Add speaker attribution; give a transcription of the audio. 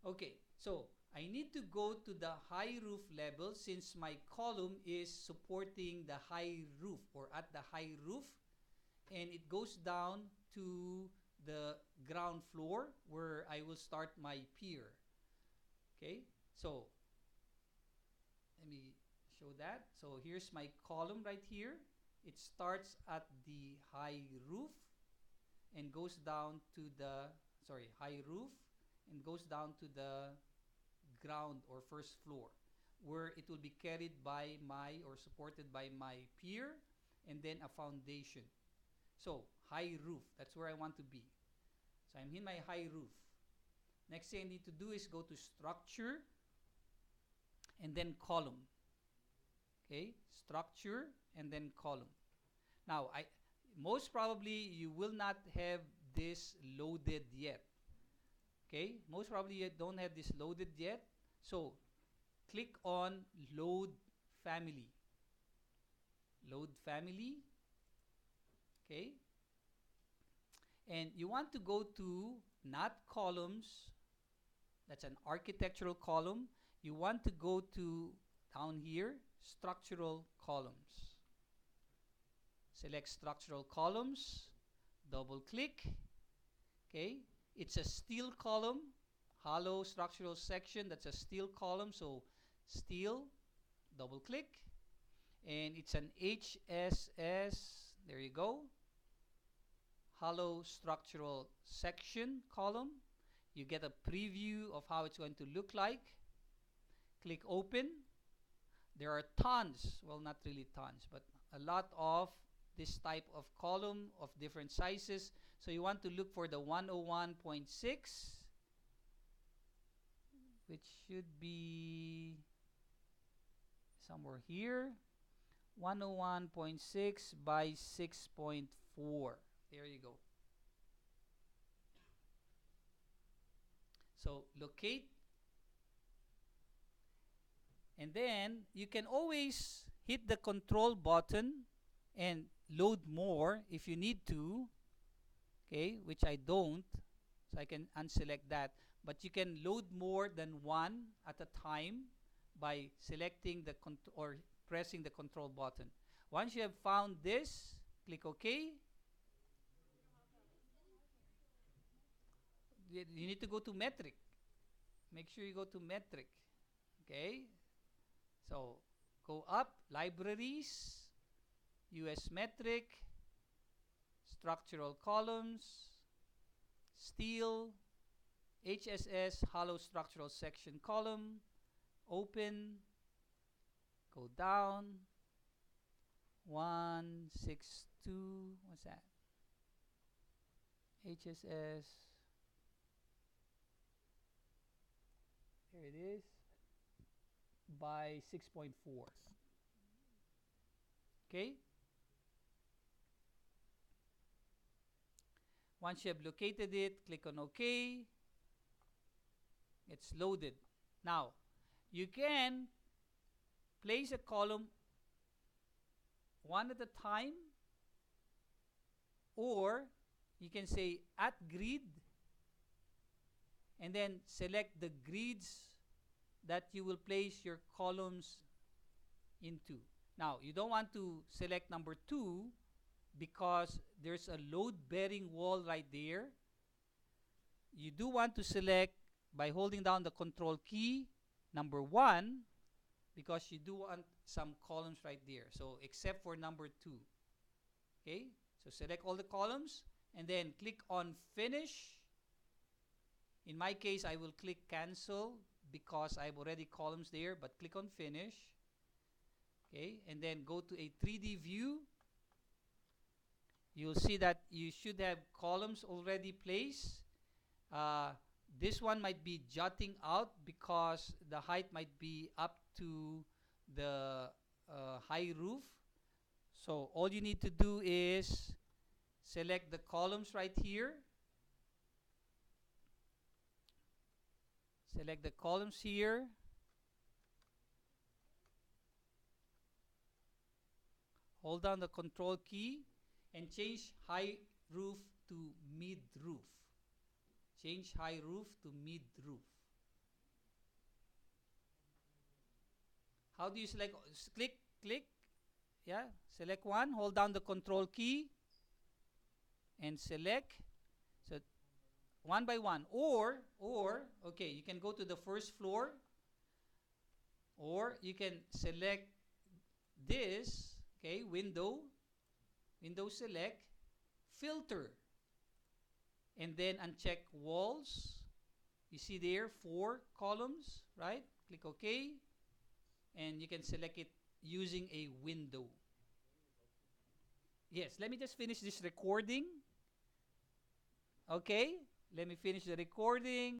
Speaker 1: Okay, so I need to go to the high roof level since my column is supporting the high roof or at the high roof, and it goes down to the ground floor where I will start my pier. Okay, so let me show that. So here's my column right here. It starts at the high roof and goes down to the, sorry, high roof and goes down to the ground or first floor, where it will be carried by my or supported by my pier and then a foundation. So high roof, that's where I want to be. So I'm in my high roof. Next thing I need to do is go to structure and then column. Okay, structure and then column. Now, most probably you will not have this loaded yet. Okay, most probably you don't have this loaded yet. So click on load family. Load family. Okay, and you want to go to not columns. That's an architectural column. You want to go to down here, structural columns. Select structural columns, double click. Okay, it's a steel column, hollow structural section. That's a steel column, so steel, double click, and it's an HSS. There you go, hollow structural section column. You get a preview of how it's going to look like. Click open. There are tons, well, not really tons, but a lot of this type of column of different sizes. So you want to look for the 101.6, which should be somewhere here. 101.6 by 6.4. There you go. So locate, and then you can always hit the control button and load more if you need to, okay, which I don't, so I can unselect that. But you can load more than one at a time by selecting the or pressing the control button. Once you have found this, click OK. You need to go to metric. Make sure you go to metric. Okay, so go up, libraries, US metric, structural columns, steel, HSS, hollow structural section column, open, go down, 162, what's that? HSS, there it is, by 6.4. Okay. Once you have located it, click on OK. It's loaded. Now, you can place a column one at a time, or you can say at grid and then select the grids that you will place your columns into. Now, you don't want to select number 2 because there's a load-bearing wall right there. You do want to select, by holding down the control key, number 1, because you do want some columns right there. So, except for number 2. Okay? So, select all the columns and then click on Finish. In my case, I will click Cancel because I have already columns there, but click on Finish. Okay, and then go to a 3D view. You'll see that you should have columns already placed. This one might be jutting out because the height might be up to the high roof. So all you need to do is select the columns right here. Select the columns here. Hold down the control key and change high roof to mid roof. Change high roof to mid roof. How do you select? Click, click. Yeah, select one. Hold down the control key and select. So one by one. Or okay, you can go to the first floor, or you can select this. Okay, window select, filter, and then uncheck walls. You see there 4 columns, right? Click OK, and you can select it using a window. Yes, let me just finish this recording. Okay, let me finish the recording.